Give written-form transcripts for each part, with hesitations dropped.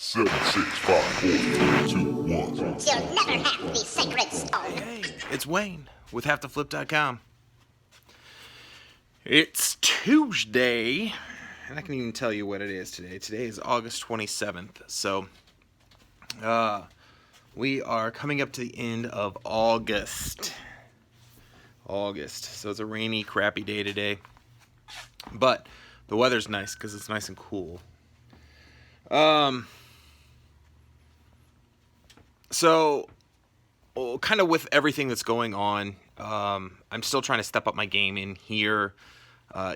Seven, 6, 5, 4, 3, 2, 1. You'll never have the sacred stone. Hey, it's Wayne with HaveToFlip.com. It's Tuesday, and I can even tell you what it is today. Today is August 27th, so we are coming up to the end of August. So it's a rainy, crappy day today, but the weather's nice because it's nice and cool. So, kind of with everything that's going on, I'm still trying to step up my game in here,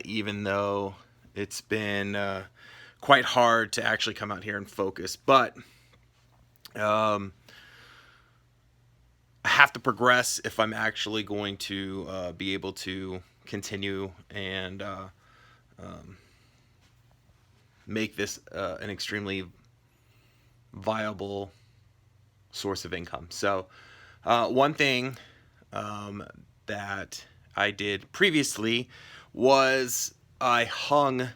even though it's been quite hard to actually come out here and focus. But I have to progress if I'm actually going to be able to continue and make this an extremely viable source of income. So one thing that I did previously was I hung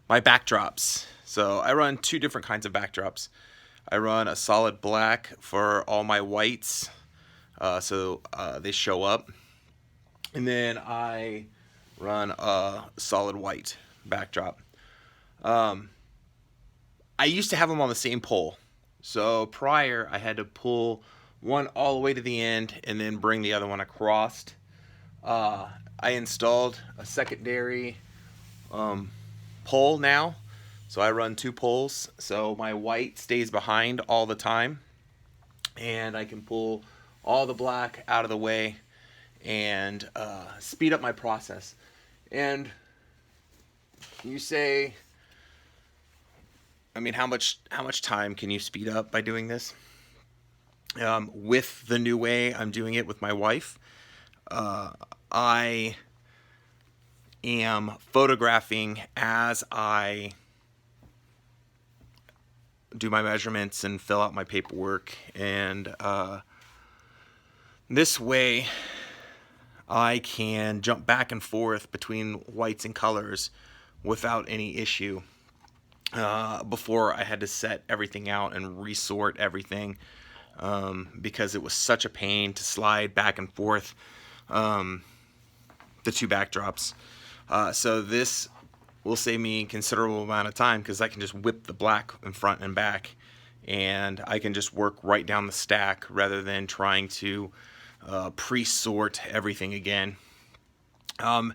my backdrops. So I run two different kinds of backdrops. I run a solid black for all my whites, so they show up, and then I run a solid white backdrop. I used to have them on the same pole. So prior, I had to pull one all the way to the end and then bring the other one across. I installed a secondary pole now. So I run two poles. So my white stays behind all the time. And I can pull all the black out of the way and speed up my process. And you say, I mean, how much time can you speed up by doing this? With the new way I'm doing it with my wife, I am photographing as I do my measurements and fill out my paperwork, and this way I can jump back and forth between whites and colors without any issue. Before I had to set everything out and resort everything, because it was such a pain to slide back and forth the two backdrops. So this will save me a considerable amount of time because I can just whip the black in front and back, and I can just work right down the stack rather than trying to pre-sort everything again. To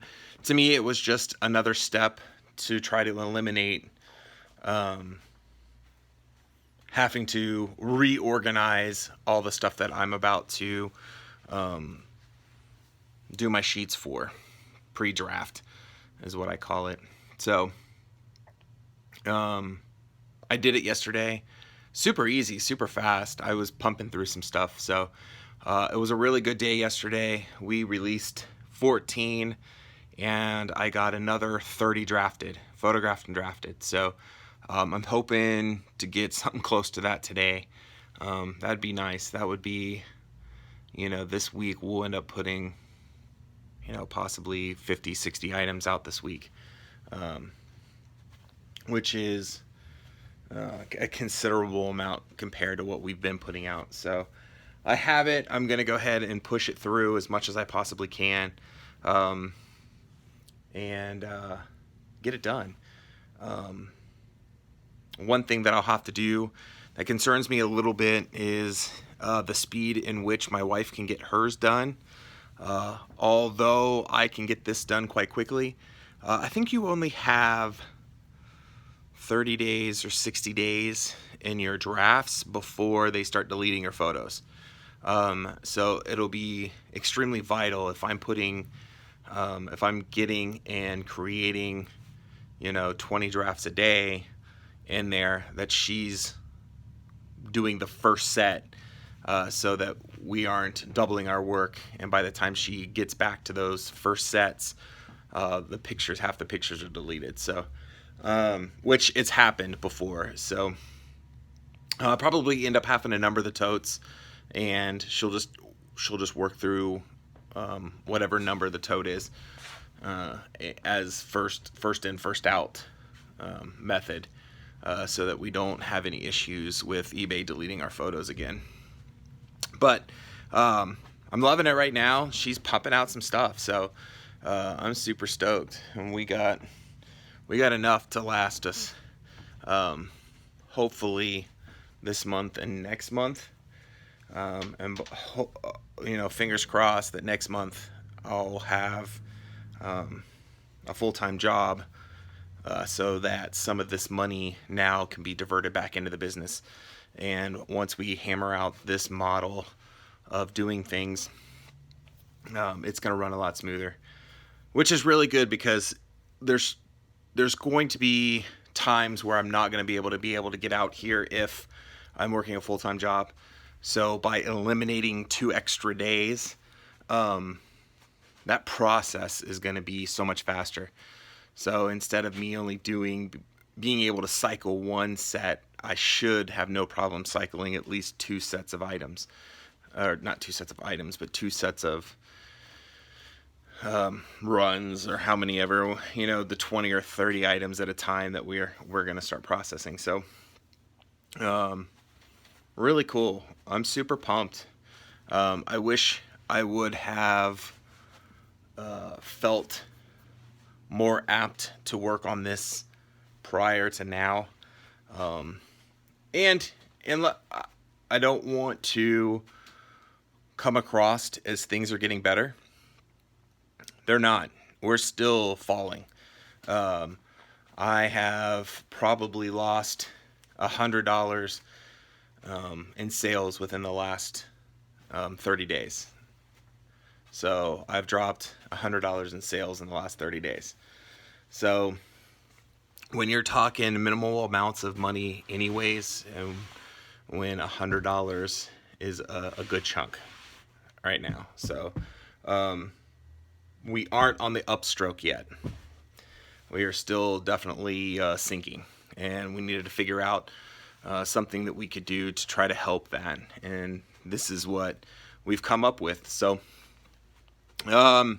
me, it was just another step to try to eliminate having to reorganize all the stuff that I'm about to do my sheets for. Pre-draft is what I call it. So I did it yesterday. Super easy, super fast. I was pumping through some stuff. So it was a really good day yesterday. We released 14 and I got another 30 drafted, photographed and drafted. So I'm hoping to get something close to that today. That'd be nice. That would be, this week we'll end up putting, possibly 50, 60 items out this week, which is a considerable amount compared to what we've been putting out. So I have it. I'm going to go ahead and push it through as much as I possibly can, and get it done. One thing that I'll have to do that concerns me a little bit is the speed in which my wife can get hers done. Although I can get this done quite quickly, I think you only have 30 days or 60 days in your drafts before they start deleting your photos. So it'll be extremely vital if I'm getting and creating, 20 drafts a day in there, that she's doing the first set, so that we aren't doubling our work, and by the time she gets back to those first sets, half the pictures are deleted. So which it's happened before. So I'll probably end up having to number the totes, and she'll just work through whatever number the tote is, as first in, first out method. so that we don't have any issues with eBay deleting our photos again. But I'm loving it right now. She's pumping out some stuff, so I'm super stoked, and we got enough to last us hopefully this month and next month, and fingers crossed that next month I'll have a full-time job, so that some of this money now can be diverted back into the business. And once we hammer out this model of doing things, it's going to run a lot smoother, which is really good, because there's going to be times where I'm not going to be able to get out here if I'm working a full-time job. So by eliminating 2 extra days, that process is going to be so much faster. So instead of me only being able to cycle 1 set, I should have no problem cycling at least 2 sets of items. Or not 2 sets of items, but 2 sets of runs, or how many ever, the 20 or 30 items at a time that we're going to start processing. So really cool. I'm super pumped. I wish I would have felt more apt to work on this prior to now. And I don't want to come across as things are getting better. They're not. We're still falling. I have probably lost $100 in sales within the last 30 days. So I've dropped $100 in sales in the last 30 days. So when you're talking minimal amounts of money anyways, and when $100 is a good chunk right now. So we aren't on the upstroke yet. We are still definitely sinking, and we needed to figure out something that we could do to try to help that. And this is what we've come up with. So I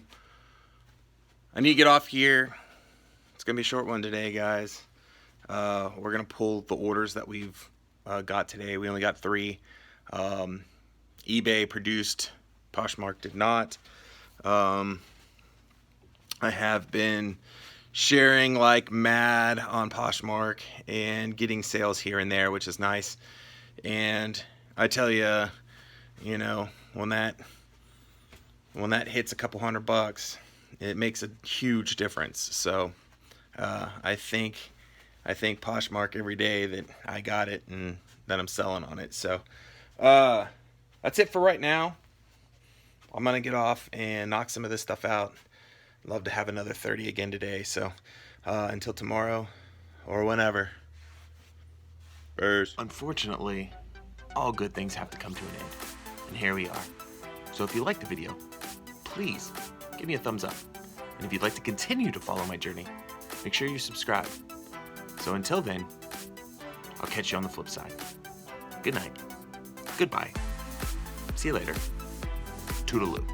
need to get off here. It's going to be a short one today, guys. We're going to pull the orders that we've got today. We only got 3. eBay produced, Poshmark did not. I have been sharing like mad on Poshmark and getting sales here and there, which is nice. And I tell you, when that hits a couple $100, it makes a huge difference. So I think Poshmark every day that I got it and that I'm selling on it. So that's it for right now. I'm gonna get off and knock some of this stuff out. Love to have another 30 again today. So until tomorrow or whenever. Bears. Unfortunately, all good things have to come to an end, and here we are. So if you liked the video, please give me a thumbs up. And if you'd like to continue to follow my journey, make sure you subscribe. So until then, I'll catch you on the flip side. Good night. Goodbye. See you later. Toodaloo.